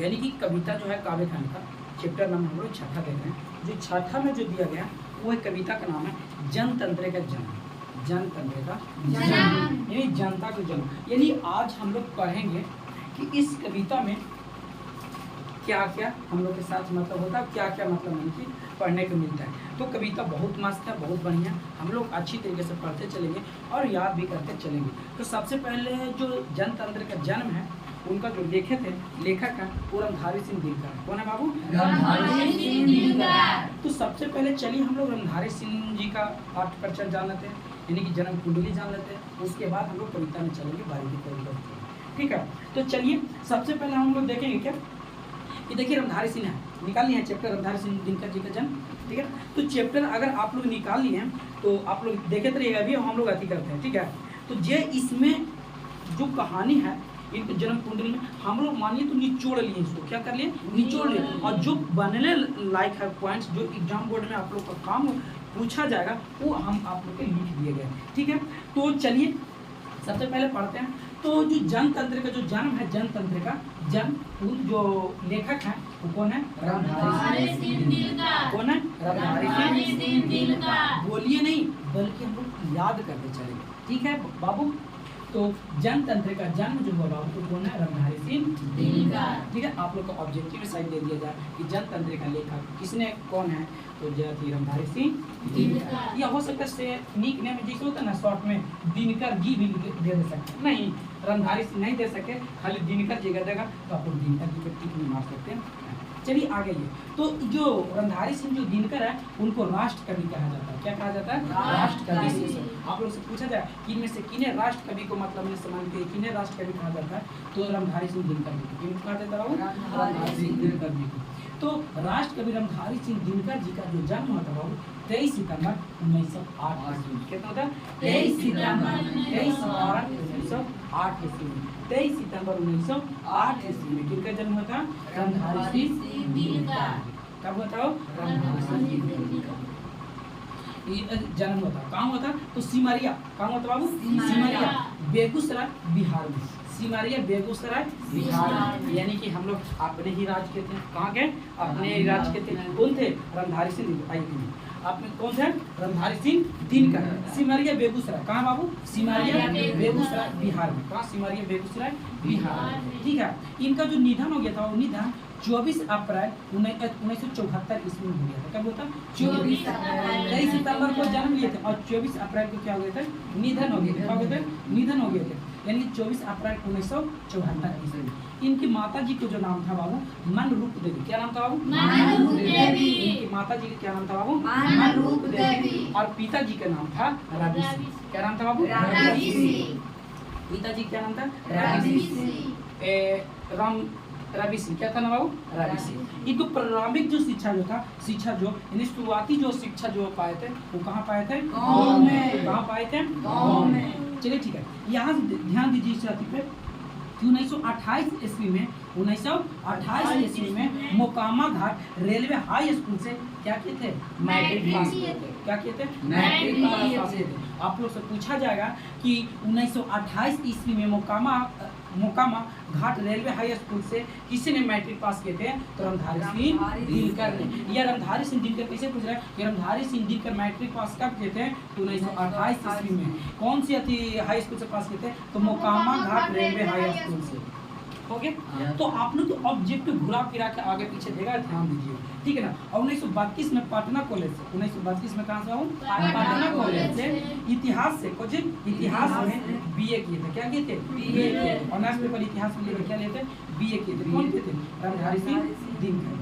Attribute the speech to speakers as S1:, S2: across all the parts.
S1: यानी कि कविता जो है काव्य खंड का चैप्टर नंबर हम लोग छठा देख रहे हैं। जो छठा में जो दिया गया वो एक कविता का नाम है जनतंत्र का जन्म। जनतंत्र का जन्म यानी जनता का जन्म। यानी आज हम लोग पढ़ेंगे कि इस कविता में क्या क्या हम लोग के साथ मतलब होता है, क्या क्या मतलब उनकी पढ़ने को मिलता है। तो कविता बहुत मस्त है, बहुत बढ़िया, हम लोग अच्छी तरीके से पढ़ते चलेंगे और याद भी करते चलेंगे। तो सबसे पहले जो जनतंत्र का जन्म है उनका जो लेखक है वो रणधारी सिंह दिनकर। कौन है बाबू? रणधारी सिंह दिनकर। तो सबसे पहले चलिए हम लोग रणधारी सिंह जी का पाठ परिचय जान लेते हैं, यानी कि जन्म कुंडली जान लेते हैं। उसके बाद हम लोग कविता में चलेंगे बारीकी तरीके से, ठीक है। तो चलिए सबसे पहले हम लोग देखेंगे क्या कि देखिए रणधारी सिंह है, निकाल लिए हैं चैप्टर रणधारी सिंह दिनकर जी का जन्म, ठीक है। तो चैप्टर अगर आप लोग निकाल लिए हैं तो आप लोग देखे रहिएगा, अभी हम लोग अति करते हैं, ठीक है। तो जे इसमें जो कहानी है इनके जन्म कुंडली में हम लोग मानिए तो निचोड़ लिए, इसको क्या कर लिए, निचोड़ लिए। और जो बनने लायक है पॉइंट्स जो एग्जाम बोर्ड में आप लोग का काम पूछा जाएगा वो हम आप लोग के लिख दिए गए, ठीक है। तो चलिए सबसे पहले पढ़ते हैं। तो जो जनतंत्र का जो जन्म है, जनतंत्र का जन्म जो लेखक है वो कौन है? रणधारी सिंह दिनकर। कौन है? रणधारी सिंह दिनकर। बोलिए नहीं बल्कि हम लोग याद करते चलेंगे, ठीक है बाबू। तो जनतंत्र का जन्म जो हुआ बाबू तो कौन है? रणधारी सिंह दिनकर, ठीक है। आप लोग को ऑब्जेक्टिव साइड दे दिया जाए कि जनतंत्र का लेखक किसने, कौन है? तो रणधारी सिंह दिनकर। या हो सकता है निक नेम जैसे होता है ना शॉर्ट में दिनकर जी भी दे सकते हैं, नहीं रणधारी सिंह नहीं दे सके, खाली दिनकर जी का देगा तो आप लोग दिनकर जी को टिक नहीं मार सकते हैं। चलिए आगे ये तो जो रणधारी सिंह जो दिनकर है उनको राष्ट्र कवि कहा जाता है। क्या कहा जाता है? राष्ट्र कवि। आप लोग से पूछा जाए कि इनमें से किन्हें राष्ट्र कवि को मतलब में सम्मानित है, किन्हें राष्ट्र कवि कहा जाता है, तो रणधारी सिंह दिनकर जी को कहा जाता है, रणधारी सिंह दिनकर जी को। तो राष्ट्र कवि रणधारी सिंह दिनकर जी का जो जन्म हुआ था बाबू 23 सितंबर 1908 ईस्वी। कितना होता है? 23 सितंबर 1908 ईस्वी में। 23 सितंबर 1908 ईस्वी में किनका जन्म हुआ था? रणधारी सिंह दिनकर। कब हुआ था? रणधारी सिंह दिनकर जन्म हुआ था। कहाँ हुआ था? तो सिमरिया। कहाँ हुआ था बाबू? सिमरिया, बेगूसराय बिहार में। सिमरिया बेगूसराय बिहार, यानी कि हम लोग अपने ही राज्य के थे। कहाँ के? अपने ही राज्य के थे। कौन थे? रणधारी सिंह दिनकर। आप में कौन थे? रणधारी सिंह दिनकर। सिमरिया बेगूसराय। कहाँ बाबू? सिमरिया बेगूसराय बिहार में। कहाँ? सिमरिया बेगूसराय बिहार, ठीक है। इनका जो निधन हो गया था वो निधन 24 अप्रैल 1974 ईस्वी में हो गया था। कब होता? 23 सितंबर को जन्म लिए थे और 24 अप्रैल को क्या हो गया था? निधन हो गया था। क्या हो गया था? निधन हो गया था, यानी 24 अप्रैल 1974 ईस्वी में। इनकी माता जी को जो नाम था बाबू मनरूप देवी। क्या नाम था बाबू? मनरूप देवी। इनकी माता जी का क्या नाम था बाबू? मनरूप देवी। और पिता जी का नाम था रवि सिंह। क्या नाम था बाबू? रवि सिंह। पिता जी क्या नाम था? रवि सिंह। रवि सिंह। क्या था ना बाबू? रवि सिंह। इनको प्रारंभिक जो शिक्षा जो था, शिक्षा जो यानी शुरुआती जो शिक्षा जो पाए थे वो कहाँ पाए थे? गाँव में। कहाँ पाए थे? गाँव में। चलिए ठीक है, यहाँ ध्यान दीजिए इस राति पे 1928 ईस्वी में 1928 ईस्वी में मोकामा घाट रेलवे हाई स्कूल से क्या किए थे? मैट्रिक पास किए थे। क्या किए थे? मैट्रिक पास किए थे। आप लोग से पूछा जाएगा कि 1928 ईस्वी में मोकामा घाट रेलवे हाई स्कूल से किसी ने मैट्रिक पास किए थे? तो रणधारी सिंह दिनकर ने। या रणधारी सिंह दिनकर कैसे पूछ रहा है कि रणधारी सिंह दिनकर मैट्रिक पास कब किए थे? 1928 ईस्वी में। कौन सी हाई स्कूल से पास किए थे? तो मोकामा घाट रेलवे हाई स्कूल से। हो गया। तो आप लोग तो ऑब्जेक्टिव घुरा फिरा के आगे पीछे देगा, ध्यान दीजिए, ठीक है ना। और 1932 में पटना कॉलेज से 1932 में कहाँ से हूँ? पटना कॉलेज से इतिहास से कुछ इतिहास में बीए किए थे। क्या किए थे? बीए किए। ऑनर्स पेपर इतिहास में लेकर क्या लेते? बीए किए थे। कौन किए थे? रणधारी सिंह दिनकर।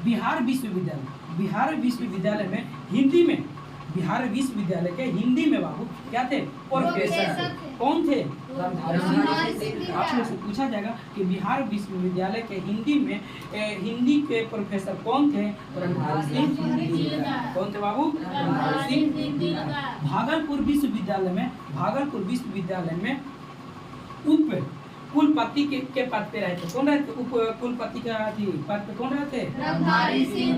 S1: बिहार विश्वविद्यालय में हिंदी में, बिहार विश्वविद्यालय के हिंदी में बाबू क्या थे? प्रोफेसर। कौन थे? रणधारी सिंह। आप लोग से पूछा जाएगा कि बिहार विश्वविद्यालय के हिंदी में हिंदी के प्रोफेसर कौन थे? रणधारी सिंह दिनकर। कौन थे बाबू? रणधारी सिंह दिनकर। भागलपुर विश्वविद्यालय में कुलपति के पद पे रहते। कौन रहते? कुलपति का पद पे कौन रहते?
S2: ब्रह्मधारी सिंह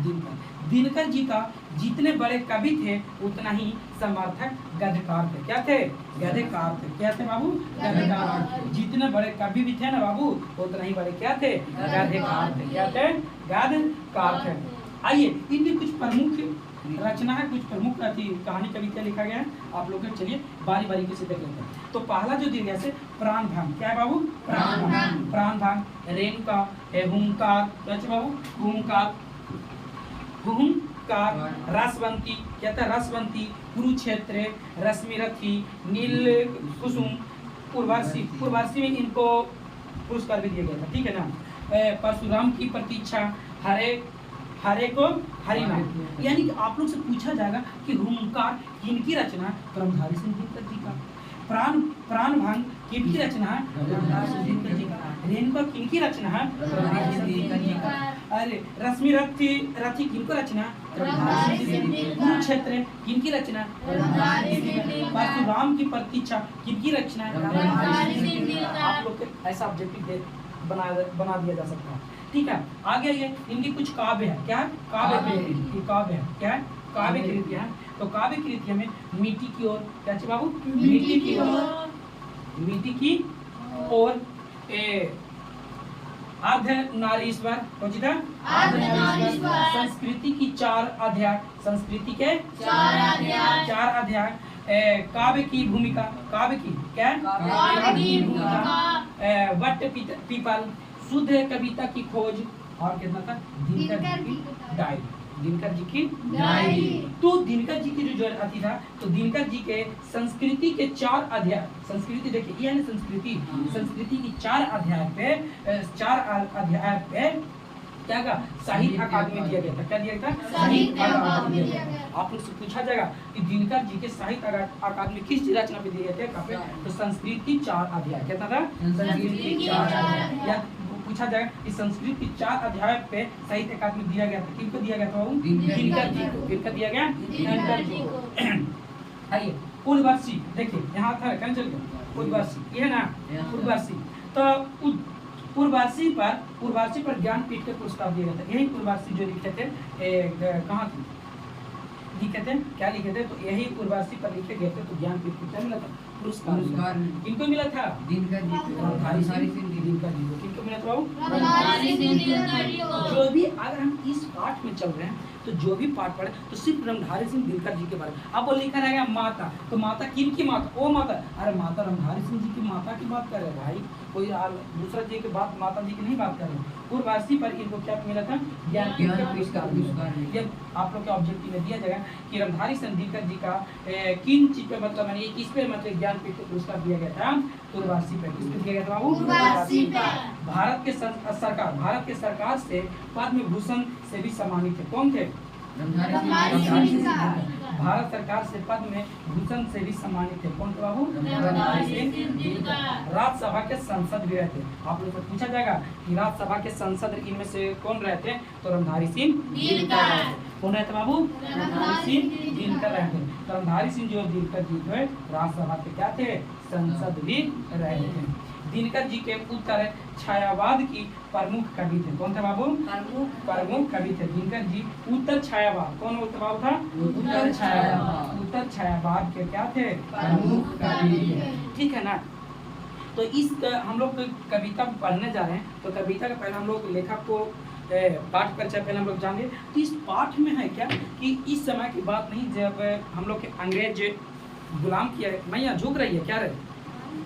S1: दिनकर। दिनकर जी का जितने बड़े कवि थे उतना ही समर्थक गद्यकार थे। क्या थे? गद्यकार थे। क्या थे बाबू? गद्यकार। जितने बड़े कवि भी थे ना बाबू उतना ही बड़े क्या थे? गद्यकार थे। क्या थे? गद्यकार थे। आइए इनकी कुछ प्रमुख रचना है, कुछ प्रमुख कहानी कविता लिखा गया है। आप लोग चलिए बारी बारी से देख लेते हैं। तो पहला जो दिया गया है प्राण भंग। क्या है बाबू? प्राण भंग। प्राण भंग, रेणुका, हुंकार, बाबू हुंकार, हुंकार, रसवंती, क्या था? रसवंती, कुरुक्षेत्र, रश्मिरथी, नील कुसुम, पूर्वासी। पूर्वासी में इनको पुरस्कार भी दिया गया था। ठीक है ना। परशुराम की प्रतीक्षा, हरे को हरि नाम। यानी कि आप लोग से पूछा जाएगा कि हुंकार किनकी रचना है? ब्रह्मधारी सिंह दिनकर जी का। प्राण भंग किनकी रचना है? ब्रह्मधारी सिंह दिनकर जी का। रेणुका किनकी रचना है? ब्रह्मधारी सिंह दिनकर जी का। अरे रश्मिरथी किनको रचना? ब्रह्मधारी सिंह दिनकर। कुरुक्षेत्र किनकी रचना? ब्रह्मधारी सिंह दिनकर। परशुराम की प्रतीक्षा किनकी रचना? ब्रह्मधारी सिंह दिनकर। आप लोग के ऐसा ऑब्जेक्टिव बना दिया जा सकता है। ठीक है। आगे ये इनकी कुछ काव्य है। क्या? काव्य काव्य है। क्या है? काव्य कृतियां है। तो काव्य कृतियों में मिट्टी की ओर, क्या चाहिए बाबू? मिट्टी की ओर, मिट्टी की ओर, अर्धनारीश्वर, संस्कृति की 4 अध्याय, संस्कृति के 4 अध्याय, काव्य की भूमिका, काव्य की क्या? काव्य की भूमिका, वट पीपल, शुद्ध कविता की खोज, और कितना था? दिनकर जी की डायरी। दिनकर जी की डायरी। तो दिनकर जी की जो अति था, तो दिनकर जी के संस्कृति के 4 अध्याय, संस्कृति देखिए ये है संस्कृति, संस्कृति की 4 अध्याय पे, 4 अध्याय पे क्या का साहित्य अकादमी दिया गया था। क्या दिया गया था? साहित्य अकादमी दिया गया। आप लोग से पूछा जाएगा कि दिनकर जी के साहित्य अकादमी किस रचना पे दिए गए थे? कहाँ पे? तो संस्कृत की 4 अध्याय। क्या था? संस्कृत की 4 अध्याय। या पूछा जाएगा कि संस्कृत की 4 अध्याय पे साहित्य अकादमी दिया गया था। किनको दिया गया था? दिनकर जी को। किनको दिया गया? दिनकर जी को। आइए पूर्ववर्षी देखिए यहाँ था, कहाँ चल गया? पूर्ववर्षी ये है ना, पूर्ववर्षी। तो पूर्ववर्षी पर ज्ञानपीठ के पुरस्कार दिया गया था। यही पूर्ववर्षी जो लिखे थे, कहाँ थे लिखे थे? क्या लिखे थे? तो यही पूर्ववर्षी पर लिखे गए थे। तो ज्ञानपीठ को क्या मिला था? पुरस्कार। किनको मिला था? दिनकर जी को। ब्रह्मधारी सिंह दिनकर जी को। किनको मिला था? ब्रह्मधारी सिंह दिनकर जी को। जो भी अगर हम इस पाठ में चल रहे हैं तो जो भी पाठ पढ़े तो सिर्फ ब्रह्मधारी सिंह दिनकर जी के बारे में। अब वो लिखा रहेगा माता, तो माता किनकी माता? ओ माता, अरे माता ब्रह्मधारी सिंह जी की माता की बात कर रहे हैं भाई, कोई दूसरा जी की बात, माता जी की नहीं बात कर रहे हैं। पूर्ववर्षी पर इनको क्या मिला था? ज्ञानपीठ का पुरस्कार। ये आप लोग के ऑब्जेक्टिव में दिया जाएगा कि ब्रह्मधारी सिंह दिनकर जी का किन चीज पे मतलब है, किस पे मतलब ज्ञानपीठ का पुरस्कार दिया गया था? पूर्ववर्षी पे। किस पे दिया गया था बाबू? पूर्ववर्षी पे। भारत के सरकार से पद्म भूषण से भी सम्मानित थे। कौन थे? ब्रह्मधारी सिंह। भारत सरकार से पद्म भूषण से भी सम्मानित थे। कौन थे बाबू? ब्रह्मधारी सिंह। राज्यसभा के सांसद भी रहते। आप लोग से पूछा जाएगा कि राज्यसभा के सांसद इनमें से कौन रहते? तो ब्रह्मधारी सिंह दिनकर। कौन रहते बाबू? ब्रह्मधारी सिंह दिनकर रहते। ब्रह्मधारी सिंह जो दिनकर जी थे राज्यसभा के क्या थे? सांसद भी रहे थे। दिनकर जी के उत्तर छायावाद की प्रमुख कवि थे। कौन थे बाबू? प्रमुख कवि थे दिनकर जी। उत्तर छायावाद, कौन बाबू था? उत्तर छायावाद। उत्तर छायावाद के क्या थे? प्रमुख कवि। ठीक है ना। तो इस हम लोग कविता पढ़ने जा रहे हैं, तो कविता का पहले हम लोग लेखक को पाठ परिचय पहले हम लोग जानेंगे। तो इस पाठ में है क्या कि इस समय की बात नहीं जब हम लोग के अंग्रेज गुलाम किया, मैया झुक रही है क्या रहे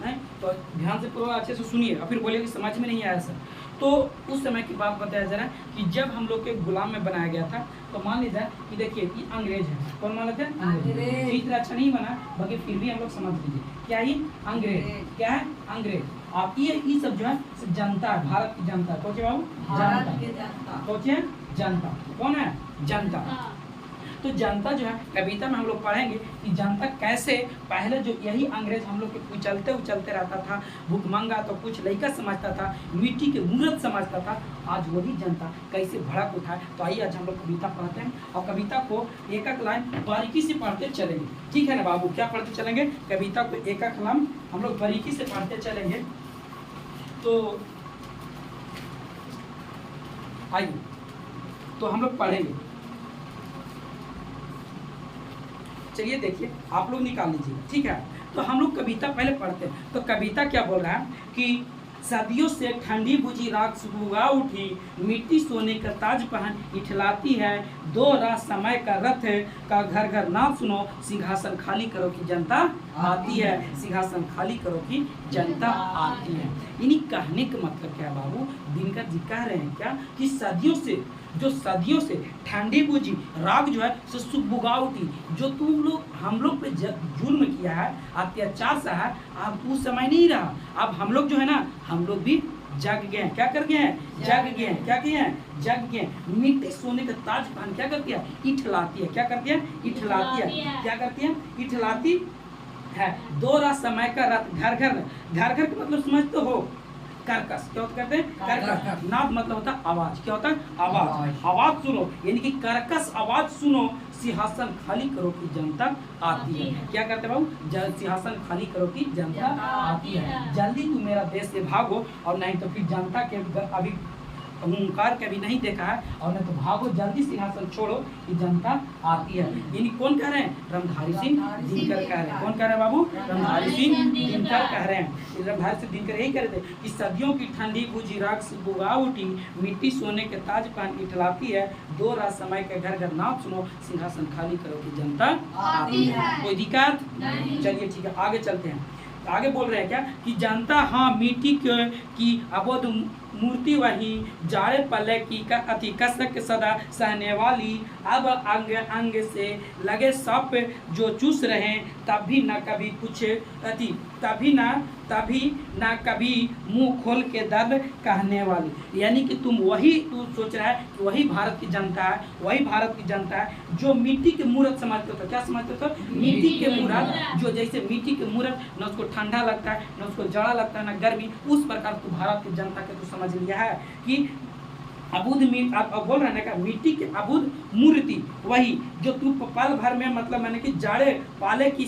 S1: हैं? तो ध्यान से पूरा अच्छे से सुनिए और फिर बोलिए कि समझ में नहीं आया सर। तो उस समय की बात बताया जा रहा है कि जब हम लोग के गुलाम में बनाया गया था, तो मान लीजिए कि देखिए ये अंग्रेज है। कौन मान लेते हैं? अंग्रेज। इतना अच्छा नहीं बना बाकी फिर भी हम लोग समझ लीजिए क्या ये अंग्रेज। क्या है? अंग्रेज। आप ये सब जो है जनता है, भारत की जनता। सोचिए बाबू, जनता। सोचिए जनता कौन है? जनता। तो जनता जो है कविता में हम लोग पढ़ेंगे कि जनता कैसे पहले जो यही अंग्रेज हम लोग के उचलते रहता था, भूखमंगा तो कुछ लड़का समझता था, मिट्टी के मूर्त समझता था, आज वही जनता कैसे भड़क उठा। तो आइए आज हम लोग कविता पढ़ते हैं और कविता को एक एक लाइन बारीकी से पढ़ते चलेंगे। ठीक है ना बाबू? क्या पढ़ते चलेंगे? कविता को एक एक लाइन हम लोग बारीकी से पढ़ते चलेंगे। तो आइए तो हम लोग पढ़ेंगे। चलिए देखिए आप लोग निकाल लीजिए, ठीक है। तो हम लोग कविता पहले पढ़ते हैं। तो कविता क्या बोल रहा है कि सदियों से ठंडी बुझी राख सुबह उठी, मिट्टी सोने का ताज पहन इठलाती है, दो रात समय का रथ का घर घर नाम सुनो, सिंहासन खाली करो कि जनता आती है, सिंहासन खाली करो कि जनता आती है। इन्हीं कहने का मतलब क्या है बाबू, दिनकर जी कह रहे हैं क्या कि सदियों से ठंडी बुझी राग जो है सो सुबुगा उठी, जो तुम लोग हम लोग पे जुल्म किया है, अत्याचार सा है, अब उस समय नहीं रहा। अब हम लोग जो है ना, हम लोग भी जग गए हैं। क्या कर गए हैं? जग गए हैं। क्या किए हैं? जग गए हैं। मिट्टी सोने का ताज पहन क्या करती है? इठलाती है। क्या करती है? इठलाती है। क्या करती है? इठलाती है। दो रात समय का रथ घर घर का मतलब समझते हो? कर्कश। क्या कहते हैं? कर्कश। नाद मतलब होता है आवाज। क्या होता है? आवाज। आवाज सुनो, यानी कि कर्कश आवाज सुनो, सिंहासन खाली करो कि जनता आती है। क्या करते बाबू? सिंहासन खाली करो कि जनता आती है। जल्दी तू मेरा देश से भागो, और नहीं तो फिर जनता के अभी हुंकार कभी नहीं देखा है, और नहीं तो भागो जल्दी, सिंहासन छोड़ो कि जनता आती है। यानी कौन कह रहे हैं? रमधारी सिंह दिनकर कह रहे हैं। कौन कह रहे हैं बाबू? रमधारी सिंह दिनकर कह रहे हैं। रमधारी सिंह दिनकर यही कह रहे थे कि सदियों की ठंडी बुझी राख सुबह उठी, मिट्टी सोने के ताज पहन इठलाती है, दो रात समय के घर घर नाम सुनो, सिंहासन खाली करो कि जनता आती है। कोई दिक्कत? चलिए ठीक है, आगे चलते हैं। आगे बोल रहे हैं क्या कि जनता हाँ मिट्टी की अबोध मूर्ति वही, जाड़े पल्ले की अति कसक सदा सहने वाली, अब अंग अंग से लगे सप जो चूस रहे, तभी न कभी कुछ तभी न कभी मुंह खोल के दर्द कहने वाली। यानी कि तू सोच रहा है कि वही भारत की जनता है, वही भारत की जनता है जो मिट्टी के मूर्त समझते हो। क्या समझते हो? मिट्टी के मूर्त, जो जैसे मिट्टी के मूर्त न उसको ठंडा लगता है, न उसको जाड़ा लगता है, न गर्मी, उस प्रकार तू भारत की जनता के तू समझ लिया है कि अबुध बोल रहे हैं मिट्टी की अबुध मूर्ति वही, जो तू पल भर में मतलब मैंने कि जाड़े पाले की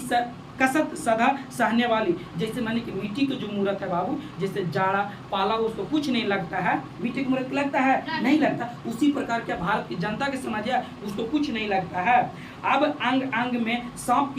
S1: कसत सदा सहने वाली। जैसे मैंने कि मिट्टी की जो मूर्त है बाबू, जैसे जाड़ा पाला उसको कुछ नहीं लगता है, मिट्टी की मूर्त लगता है? नहीं लगता। उसी प्रकार के भारत की जनता के समझिए उसको कुछ नहीं लगता है। अब अंग अंग में सांप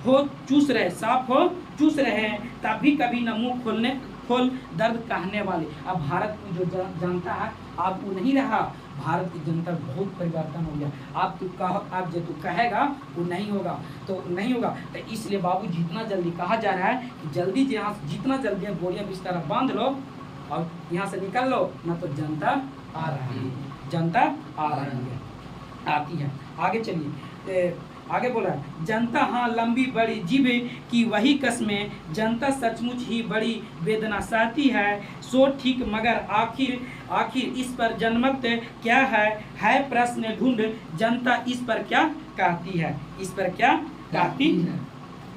S1: हो चूस रहे हैं, तभी कभी न मुंह खोल दर्द कहने वाले। अब भारत की जो जनता है अब वो नहीं रहा, भारत की जनता बहुत परिवर्तन हो गया। आप जो तू कहेगा वो नहीं होगा, तो नहीं होगा। तो इसलिए बाबू जितना जल्दी कहा जा रहा है कि जल्दी यहाँ जितना जल्दी बोरिया बिस्तर बांध लो और यहाँ से निकल लो, ना तो जनता आ रही है, जनता आ रही है, आती है। आगे चलिए, आगे बोला जनता हाँ लंबी बड़ी जीभ की वही कसमें, जनता सचमुच ही बड़ी वेदना सहती है, सो ठीक मगर आखिर इस पर जनमत क्या है प्रश्न ढूंढ, जनता इस पर क्या कहती है, इस पर क्या कहती है।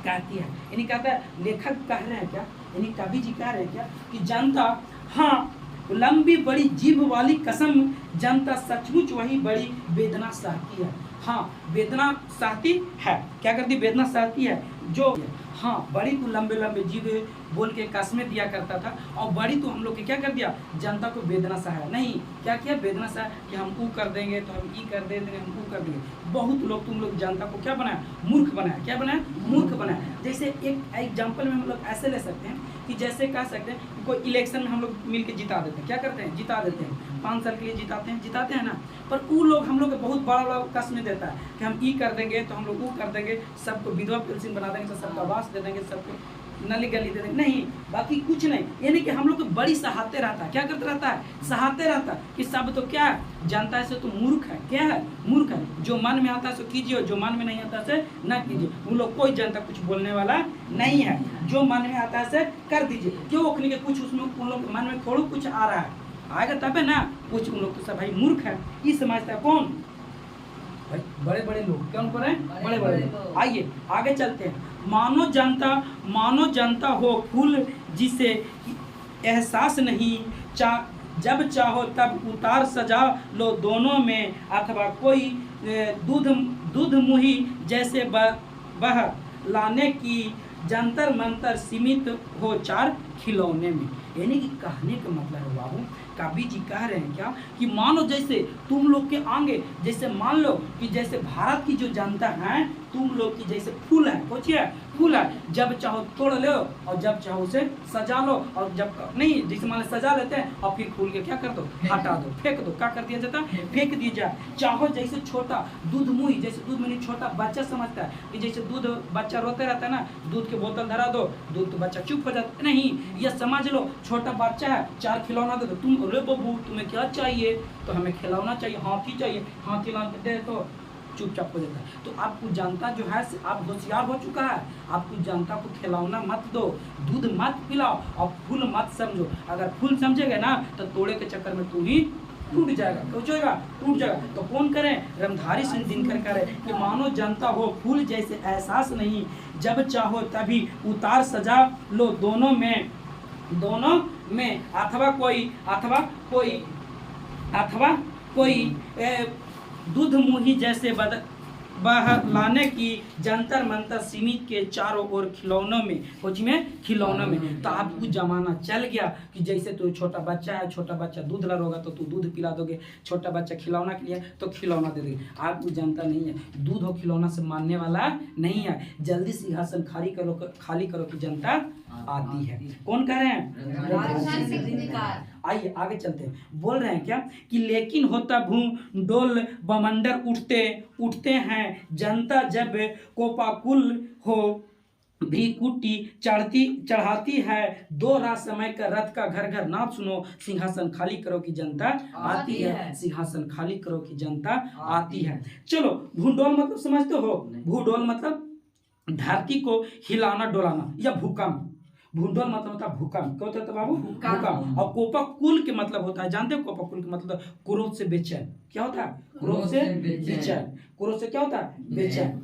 S1: यानी कहता है, लेखक कह रहे हैं क्या, यानी कवि जी कह रहे हैं क्या कि जनता हाँ लंबी बड़ी जीभ वाली कसम, जनता सचमुच वही बड़ी वेदना सहती है। हाँ वेदना सहती है। क्या करती? वेदना सहती है। जो हाँ बड़ी तो लंबे लंबे जीव बोल के कसमें दिया करता था, और बड़ी तो हम लोग के क्या कर दिया, जनता को वेदना सहाया नहीं। क्या किया? वेदना सहाया कि हम ऊ कर देंगे तो हम ई कर देंगे, हम ऊ कर देंगे। बहुत लोग तुम लोग जनता को क्या बनाया? मूर्ख बनाया। क्या बनाया? मूर्ख बनाया। जैसे एक एग्जाम्पल में हम लोग ऐसे ले सकते हैं कि जैसे कह सकते हैं कि कोई इलेक्शन में हम लोग मिलकर जिता देते हैं। क्या करते हैं? जिता देते हैं। 5 साल के लिए जिताते हैं ना। पर वो लोग हम लोग को बहुत बड़ा कसमें देता है कि हम ई कर देंगे तो हम लोग वो कर देंगे, सबको विधवा पेंशन बना देंगे, तो सबको आवास दे देंगे, सबको नली गली दे देंगे। नहीं, बाकी कुछ नहीं। यानी कि हम लोग को बड़ी सहाते रहता है। क्या करते रहता है? सहाते रहता है कि सब तो क्या है, जनता से तो मूर्ख है। क्या है? मूर्ख है। जो मन में आता है सो कीजिए, जो मन में नहीं आता से न कीजिए। उन लोग कोई जनता कुछ बोलने वाला नहीं है। जो मन में आता है से कर दीजिए। क्यों ओखने के कुछ उसमें उन लोग मन में थोड़ा कुछ आ रहा है, आएगा तब है ना कुछ। उन लोग तो सब भाई मूर्ख है। ये समझता है कौन? भाई बड़े बड़े लोग। कौन कर रहे हैं? बड़े बड़े लोग। आइए आगे चलते हैं। मानो जनता हो फूल जिसे एहसास नहीं, जब चाहो तब उतार सजा लो दोनों में, अथवा कोई दूध मुही जैसे बह लाने की, जंतर मंतर सीमित हो चार खिलौने में। यानी कि कहने का मतलब है बाबू, कवि जी कह रहे हैं क्या कि मानो जैसे तुम लोग के आगे, जैसे मान लो कि जैसे भारत की जो जनता है तुम लोग की जैसे फूल है, सोचिए फूल है, जब चाहो तोड़ लो और जब चाहो उसे सजा लो, और जब नहीं जैसे मान लो सजा लेते हैं और फिर फूल के क्या कर दो, हटा दो, फेंक दो, क्या कर दिया जाता है, फेंक दिया जाए। चाहो जैसे छोटा दूध मुही, जैसे दूध में छोटा बच्चा समझता है कि जैसे दूध बच्चा रोते रहता है ना, दूध के बोतल धरा दो, दूध तो बच्चा चुप हो जाता है, नहीं ये समझ लो छोटा बच्चा है, 4 खिलौना दे दो, तुम बोले बबू तुम्हें क्या चाहिए, तो हमें खिलौना चाहिए, हाथी चाहिए, हाथी ला के दे तो चुपचाप हो जाता है। तो आपको जनता जो है आप होशियार हो चुका है, आपको जनता को खिलौना मत दो, दूध मत पिलाओ और फूल मत समझो। अगर फूल समझेगा ना तो तोड़े के चक्कर में तू ही टूट जाएगा, सोचेगा टूट जाएगा। तो कौन करें, रमधारी सिंह दिनकर करे कि मानो जनता हो फूल जैसे एहसास नहीं, जब चाहो तभी उतार सजा लो दोनों में अथवा कोई दूध मुही जैसे बहलाने की जंतर मंतर सीमित के चारों ओर खिलौनों में, खोज में खिलौनों में। तो आपको जमाना चल गया कि जैसे तो छोटा बच्चा है, छोटा बच्चा दूध लरोगा तो तू दूध पिला दोगे, छोटा बच्चा खिलौना के लिए तो खिलौना दे दोगे। आपको जनता नहीं है, दूध और खिलौना से मानने वाला नहीं है। जल्दी सिंहासन खाली करो कि जनता आती है। कौन कह रहे हैं, आइए आगे चलते हैं। बोल रहे हैं क्या कि लेकिन होता भूडोल बमंडर उठते हैं, जनता जब कोपाकुल हो भ्रिकुटी चढ़ाती है, दो रात समय का रथ का घर घर नाथ सुनो, सिंहासन खाली करो कि जनता आती है, सिंहासन खाली करो कि जनता आती है। चलो भूडोल मतलब समझते हो, भूडोल मतलब धरती को हिलाना डोलाना या भूकंप। भूडोल मतलब होता है भूकंप, क्या होता है बाबू, भूकंप। और कोपाकुल के मतलब होता है, जानते हो कोपाकुल के मतलब क्रोध से बेचैन, क्या होता है, क्रोध से बेचैन, क्रोध से क्या होता है, बेचैन।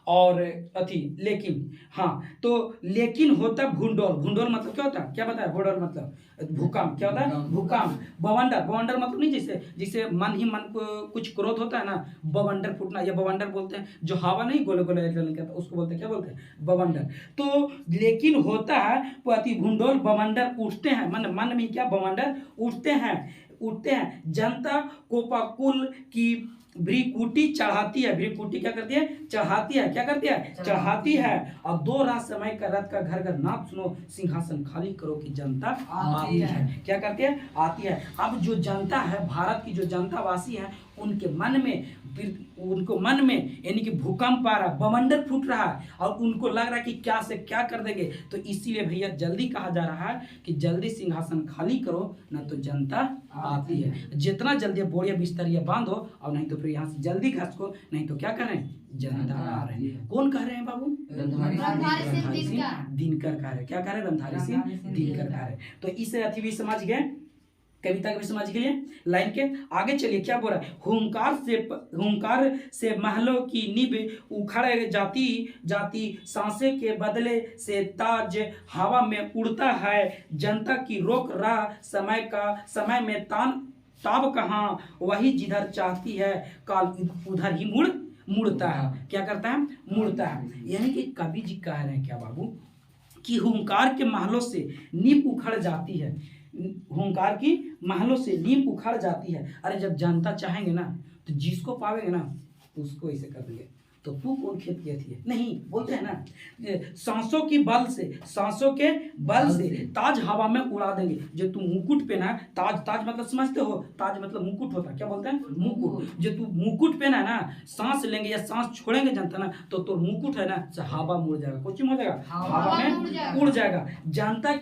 S1: और अथी लेकिन, हाँ तो लेकिन होता भूडोल, भूडोल मतलब क्या होता है, क्या बताया, भूडोल मतलब भूकंप, क्या होता है, भूकंप। बवंडर मतलब नहीं जैसे मन ही मन को कुछ क्रोध होता है ना, बवंडर फूटना, या बवंडर बोलते हैं जो हवा नहीं गोले गोले निकलता उसको बोलते हैं, क्या बोलते हैं, बवंडर। तो लेकिन होता है अति भूडोल बवंडर उठते हैं, मन में क्या, बवंडर उठते हैं, जनता कोपाकुल की भ्रिकुटी चढ़ाती है, भ्रिकुटी क्या करती है, चढ़ाती है, क्या करती है, चढ़ाती है। और दो रात समय का रथ का घर घर नाथ सुनो, सिंहासन खाली करो कि जनता आती है, क्या करती है, आती है। अब जो जनता है, भारत की जो जनता वासी है, उनके मन में यानी कि भूकंप आ रहा है, बवंडर फूट रहा है, और उनको लग रहा है कि क्या से क्या कर देंगे। तो इसीलिए भैया जल्दी कहा जा रहा है कि जल्दी सिंहासन खाली करो, ना तो जनता आती है। जितना जल्दी बोरिया बिस्तरिया बांधो, और नहीं तो फिर यहाँ से जल्दी घसको, नहीं तो क्या करें, जनता आ रहे हैं। कौन कह रहे हैं बाबू, रमधारी सिंह दिनकर कह रहे, क्या कह रहे, रमधारी सिंह दिनकर कह रहे। तो इस अथी भी समझ गए, कविता के भी समझ के लिए। लाइन के आगे चलिए क्या बोल रहा है, हुंकार से महलों की नींव उखड़ जाती सांसें के बदले से ताज हवा में उड़ता है, जनता की रोक रहा समय में ताब कहाँ, वही जिधर चाहती है काल उधर ही मुड़ता है, क्या करता है, मुड़ता है। यानी कि कवि जी कह रहे हैं क्या बाबू कि हुंकार के महलों से नींव उखड़ जाती है, हुंकार की महलों से नींव उखड़ जाती है। अरे जब जनता चाहेंगे ना तो जिसको पावेंगे ना उसको ऐसे कर देंगे। तो तू कौन खेत की थी, नहीं बोलते हैं ना, सांसों के बल से ताज हवा में उड़ा देंगे। जो तू मुकुट पहना है, ताज मतलब समझते हो, ताज मतलब मुकुट होता है, क्या बोलते हैं, मुकुट। जो तू मुकुट पहना है ना, सांस लेंगे या सांस छोड़ेंगे जनता ना, तो मुकुट है ना हवा मुड़ जाएगा, कुछ हो जाएगा, हवा में उड़ जाएगा। जनता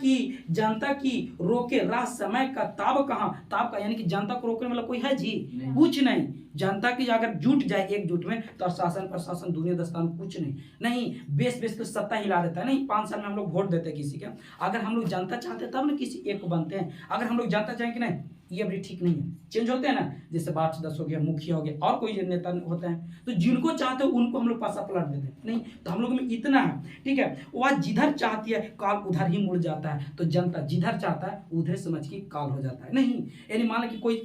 S1: की रोके राह समय का ताब कहाँ, ताब का यानी कि जनता को रोकने वाला कोई है जी, कुछ नहीं। जनता की अगर जुट जाए एकजुट में तो शासन प्रशासन दुनिया दस्तान कुछ नहीं बेस तो सत्ता हिला देता है। नहीं 5 साल में हम लोग वोट देते हैं किसी का, अगर हम लोग जनता चाहते हैं तब ना किसी एक को बनते हैं। अगर हम लोग जनता चाहें कि नहीं ये अभी ठीक नहीं है, चेंज होते हैं ना, जैसे 5-10 हो गया, मुखिया हो गया, और कोई नेता होते हैं, तो जिनको चाहते हो उनको हम लोग पासा पलट देते हैं। नहीं तो हम लोग में इतना है, ठीक है, वह जिधर चाहती है काल उधर ही मुड़ जाता है। तो जनता जिधर चाहता है उधर समझ के काल हो जाता है। नहीं यानी मान लो कि कोई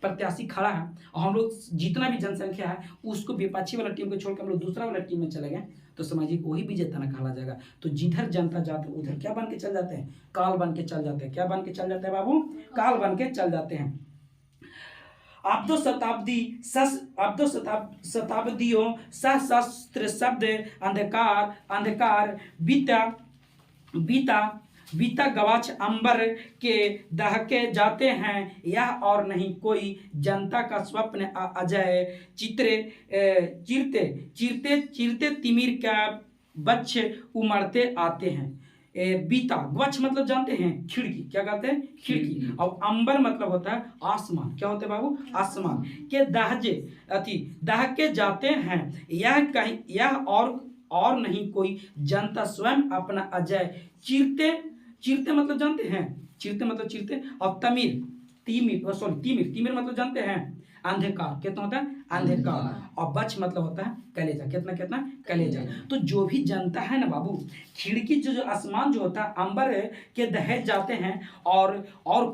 S1: प्रत्याशी खड़ा है और हम लोग जितना भी जनसंख्या है उसको विपक्षी वाला टीम को छोड़कर हम लोग दूसरा वाला टीम में चले गए, तो समझिए वही विजेता न कहला जाएगा। तो जिधर जनता जाते उधर क्या बन के चल जाते हैं, काल बन के चल जाते हैं। क्या बन के चल जाते हैं बाबू, काल बन के चल जाते हैं। शताब्दियों सशस्त्र शब्द अंधकार अंधकार बीता बीता बीता गवाच अंबर के दहके जाते हैं, यह और नहीं कोई जनता का स्वप्न अजय चित्रे चिरते चिरते चिरते तिमिर का बच्चे उमड़ते आते हैं। बीता गवच मतलब जानते हैं खिड़की, क्या कहते हैं खिड़की, और अंबर मतलब होता है आसमान। क्या होता है बाबू, आसमान के दहजे अति दहके जाते हैं, यह कहीं यह और नहीं कोई जनता स्वयं अपना अजय चिरते चिरते मतलब जानते हैं, चिरते मतलब चिरते, और तिमिर तिमिर मतलब जानते हैं अंधकार, कितना होता है अंधकार, और बच मतलब होता है कलेजा, कितना कलेजा। तो जो भी जनता है ना बाबू, खिड़की जो आसमान जो होता है अंबर के दहेज जाते हैं, और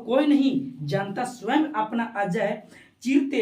S1: कोई नहीं जनता स्वयं अपना अजय चिरते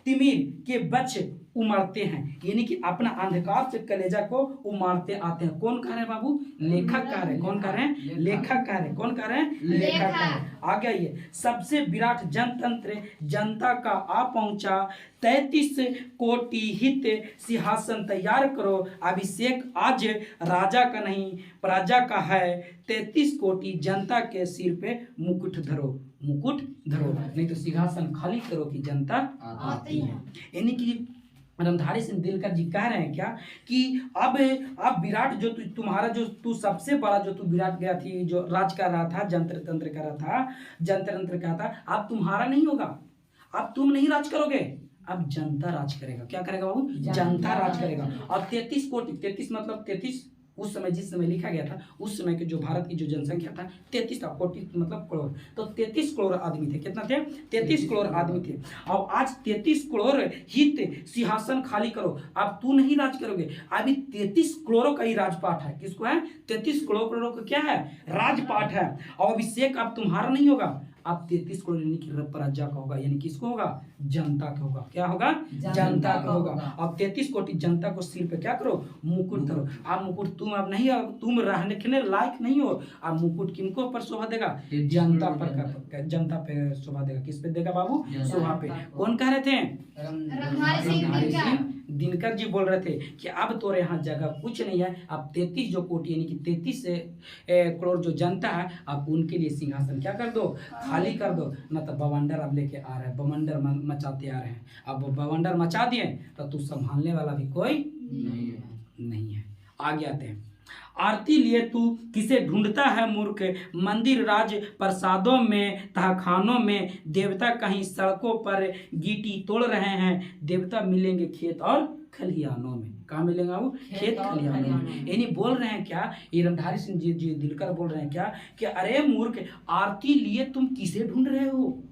S1: तिमिर के बच उमड़ते हैं, यानी कि अपना अंधकार से कलेजा को उमारते आते हैं। कौन कह रहे हैं बाबू, लेखक कह रहे हैं। कौन कह रहे हैं, लेखक कह रहे हैं। कौन कह रहे हैं, लेखक कह रहे हैं। आ गया ये सबसे विराट जनतंत्र जनता का आ पहुंचा, 33 कोटि हित सिंहासन तैयार करो, अभिषेक आज राजा का नहीं प्रजा का है, 33 कोटि जनता के सिर पे मुकुट धरो, मुकुट धरो, नहीं तो सिंहासन खाली करो कि जनता आती है। यानी कि रमधारी सिंह दिनकर जी कह रहे हैं क्या कि अब विराट जो तुम्हारा जो तू सबसे बड़ा जो तू विराट गया थी, जो राज कर रहा था, जंत्र तंत्र कर रहा था, जंत्र तंत्र का था, अब तुम्हारा नहीं होगा, अब तुम नहीं राज करोगे, अब जनता राज करेगा। क्या करेगा बाबू, जनता राज करेगा। और 33 कोटि, 33 मतलब 33 उस समय जिस समय लिखा गया था, उस समय के जो भारत की जो जनसंख्या था 33 था, कोटि मतलब करोड़, तो 33 करोड़ आदमी थे। कितना थे, 33 करोड़ आदमी थे। और आज 33 करोड़ हित सिंहासन खाली करो, अब तू नहीं राज करोगे, अभी 33 करोड़ों का ही राजपाट है। किसको है, 33 करोड़ों का क्या है, राजपाट है। और अभिषेक अब तुम्हारा नहीं होगा, अब 33 करोड़ यानी कि प्रजा का होगा, यानी किसको होगा, जनता का होगा। क्या होगा, जनता का होगा। अब 33 कोटि जनता को सिर पे क्या करो, मुकुट करो। अब मुकुट तुम अब नहीं, अब तुम रहने के लायक नहीं हो, अब मुकुट किनको पर शोभा देगा, जनता पर, जनता पे शोभा देगा। किस पे देगा बाबू, शोभा पे। कौन कह रहे थे, रमधारी सिंह दिनकर जी बोल रहे थे कि अब तो यहाँ जगह कुछ नहीं है, अब 33 जो कोटि यानी कि 33 करोड़ जो जनता है, अब उनके लिए सिंहासन क्या कर दो, खाली कर दो, न तो बवंडर अब लेके आ रहे हैं, बवंडर मचाते आ रहे हैं। अब बवंडर मचा दिए तो तू संभालने वाला भी कोई नहीं है। आगे आते हैं, आरती लिए तू किसे ढूंढता है मूर्ख, मंदिर राज प्रसादों में तहखानों में, देवता कहीं सड़कों पर गीटी तोड़ रहे हैं, देवता मिलेंगे खेत और खलिहानों में। कहाँ मिलेंगे वो, खेत खलिहानों में। यानी बोल रहे हैं क्या, ये रमधारी सिंह जी दिनकर बोल रहे हैं क्या कि अरे मूर्ख, आरती लिए तुम किसे ढूंढ रहे हो,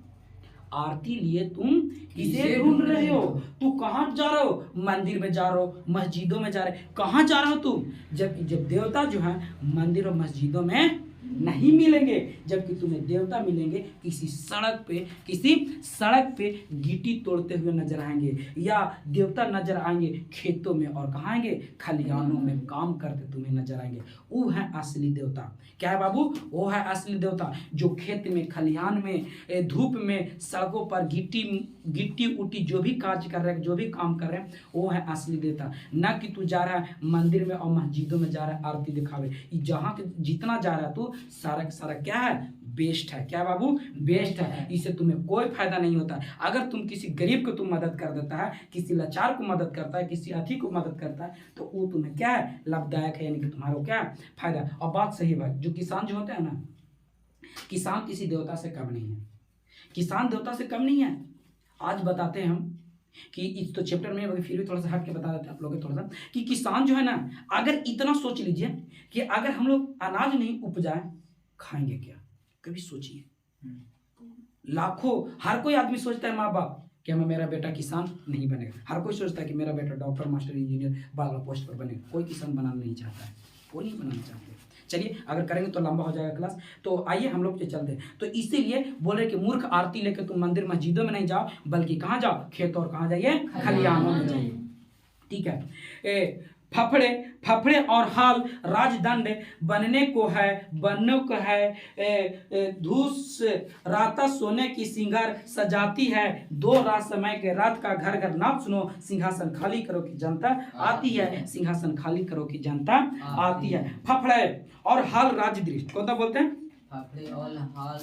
S1: आरती लिए तुम किसे ढूंढ रहे हो, तू कहाँ जा रहे हो, मंदिर में जा रहे हो, मस्जिदों में जा रहे, कहाँ जा रहे हो तुम, जब देवता जो है मंदिर और मस्जिदों में नहीं मिलेंगे, जबकि तुम्हें देवता मिलेंगे किसी सड़क पे गिट्टी तोड़ते हुए नजर आएंगे, या देवता नजर आएंगे खेतों में, और कहाँ आएंगे, खलिहानों में काम करते तुम्हें नजर आएंगे। वो है असली देवता। क्या है बाबू, वो है असली देवता, जो खेत में, खलिहान में, धूप में, सड़कों पर गिट्टी उट्टी जो भी कार्य कर रहे हैं, जो भी काम कर रहे हैं, वो है असली देवता। न कि तू जा रहा है मंदिर में और मस्जिदों में जा रहा है आरती दिखावे, जहाँ जितना जा रहा है तू सारा क्या है, बेस्ट है। क्या बाबू, बेस्ट है। इससे तुम्हें कोई फायदा नहीं होता। अगर तुम किसी गरीब को तुम मदद कर देता है, किसी लाचार को मदद करता है, किसी अथी को मदद करता है, तो वो तुम्हें क्या है, लाभदायक है, यानी कि तुम्हारा क्या है, फायदा। और बात सही बात, जो किसान जो होते हैं ना, किसान किसी देवता से कम नहीं है, किसान देवता से कम नहीं है। आज बताते हैं हम कि इस तो चैप्टर में फिर भी थोड़ा सा हट के बता देते हैं आप लोगों को थोड़ा सा, कि किसान जो है ना, अगर इतना सोच लीजिए कि अगर हम लोग अनाज नहीं उपजाए खाएंगे क्या, कभी सोचिए। लाखों, हर कोई आदमी सोचता है, माँ बाप कि मेरा बेटा किसान नहीं बनेगा, हर कोई सोचता है कि मेरा बेटा डॉक्टर, मास्टर, इंजीनियर, बड़ा पोस्ट पर बनेगा। कोई किसान बनाना नहीं चाहता है, कोई नहीं बनाना चाहते। चलिए, अगर करेंगे तो लंबा हो जाएगा क्लास, तो आइए हम लोग चलते हैं। तो इसीलिए बोले कि मूर्ख, आरती लेकर तुम मंदिर मस्जिदों में नहीं जाओ, बल्कि कहाँ जाओ, खेत और कहाँ जाइए, खलिहानों में जाइए। ठीक है। फफड़े फफड़े और हाल राजदंड बनने को है धूस राता सोने की सिंगार सजाती है, दो रात समय के रात का घर घर नाम सुनो, सिंहासन खाली करो की जनता आती है, सिंहासन खाली करो की जनता आती है। फफड़े और हाल राजदृष्ट कौन बोलते हैं?
S2: फफड़े और हाल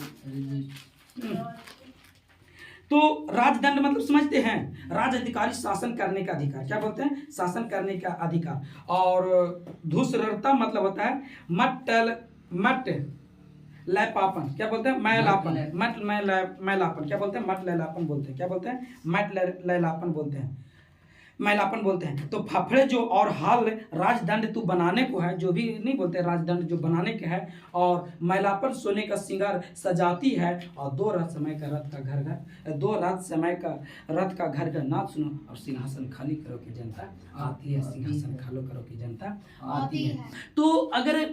S1: तो राजदंड मतलब समझते हैं, राज अधिकारी शासन करने का अधिकार, क्या बोलते हैं? शासन करने का अधिकार। और धूसरता मतलब होता है मट लैपापन, क्या बोलते हैं? मैलापन, मैलापन क्या बोलते हैं? मट लैलापन बोलते हैं, क्या बोलते हैं? मट लैलापन बोलते हैं, मैलापन बोलते हैं। तो फफड़े जो और हाल राजदंड तू बनाने को है, जो भी नहीं बोलते राजदंड जो बनाने के है, और मैलापन सोने का सिंगार सजाती है, और दो रात समय का रथ का घर घर नाच सुनो, और सिंहासन खाली करो की जनता आती है, सिंहासन खाली करो की जनता आती है। तो अगर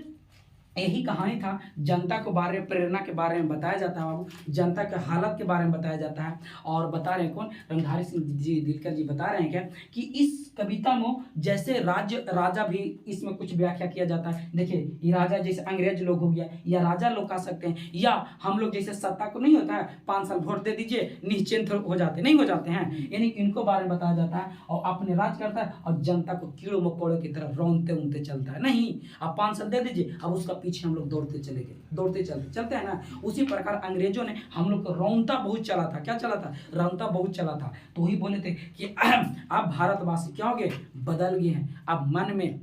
S1: यही कहानी था, जनता को बारे में, प्रेरणा के बारे में बताया जाता है बाबू, जनता के हालत के बारे में बताया जाता है। और बता रहे हैं कौन? रणधारी सिंह जी दिलकर जी बता रहे हैं क्या कि इस कविता में जैसे राजा भी इसमें कुछ व्याख्या किया जाता है। देखिए ये राजा जैसे अंग्रेज लोग हो गया, या राजा लोग कह सकते हैं, या हम लोग जैसे सत्ता को नहीं होता है 5 साल वोट दे दीजिए निश्चिंत हो जाते हैं, यानी इनको बारे में बताया जाता है। और अपने राज करता है और जनता को कीड़ों मकोड़ों की तरह रौनते चलता है। नहीं, आप 5 साल दे दीजिए, अब उसका पीछे हम लोग दौड़ते चलते हैं ना। उसी प्रकार अंग्रेजों ने हम लोग को रौनता बहुत चला था। क्या चला था? रौनता बहुत चला था। तो वही बोले थे कि अब भारतवासी क्या हो गए? बदल गए हैं, अब मन में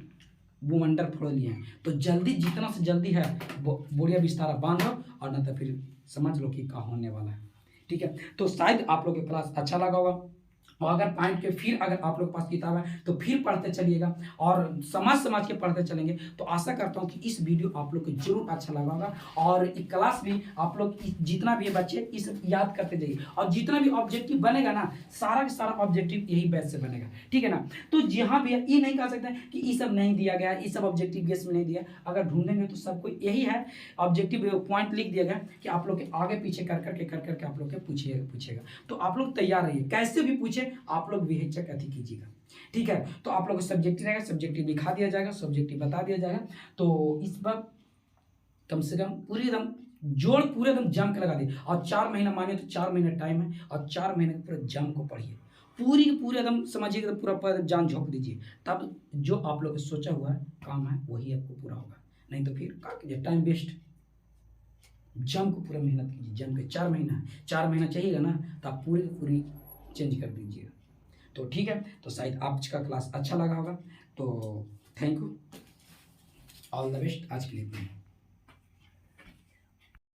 S1: भूमंडल फोड़ लिए हैं। तो जल्दी, जितना से जल्दी है बोरिया बिस्तारा बांधो, और न तो फिर समझ लो कि क्या होने वाला है। ठीक है, तो शायद आप लोग की क्लास अच्छा लगा होगा। और अगर पॉइंट के फिर अगर आप लोग के पास किताब है तो फिर पढ़ते चलिएगा, और समझ के पढ़ते चलेंगे। तो आशा करता हूँ कि इस वीडियो आप लोग को जरूर अच्छा लगा होगा, और एक क्लास भी आप लोग जितना भी है बच्चे इस याद करते जाइए, और जितना भी ऑब्जेक्टिव बनेगा ना, सारा का सारा ऑब्जेक्टिव यही बैच से बनेगा। ठीक है ना। तो जहाँ भी ये नहीं कह सकते कि ये सब नहीं दिया गया, ये सब ऑब्जेक्टिव गेस में नहीं दिया। अगर ढूंढेंगे तो सबको यही है, ऑब्जेक्टिव पॉइंट लिख दिया गया कि आप लोग के आगे पीछे कर करके आप लोग के पूछेगा। तो आप लोग तैयार रहिए, कैसे भी पूछे आप लोग विवेचक अति कीजिएगा। ठीक है, तो आप लोग को सब्जेक्टिव रहेगा, सब्जेक्टिव दिखा दिया जाएगा, सब्जेक्टिव बता दिया जाएगा। तो इस बार कम से कम पूरी एकदम जोड़ पूरे एकदम जम के लगा दिए, और 4 महीना मानिए तो 4 महीना टाइम है, और 4 महीने पूरे जम को पढ़िए, पूरे एकदम समझिए, पूरा जान झोंक दीजिए। तब जो आप लोग सोचा हुआ काम है वही आपको पूरा होगा। नहीं तो फिर क्या कीजिए, टाइम वेस्ट। जम को पूरा मेहनत कीजिए, जम के 4 महीना चाहिएगा ना, तो आप पूरी चेंज कर दीजिएगा। तो ठीक है, तो शायद आज का क्लास अच्छा लगा होगा। तो thank you, all the best. आज के लिए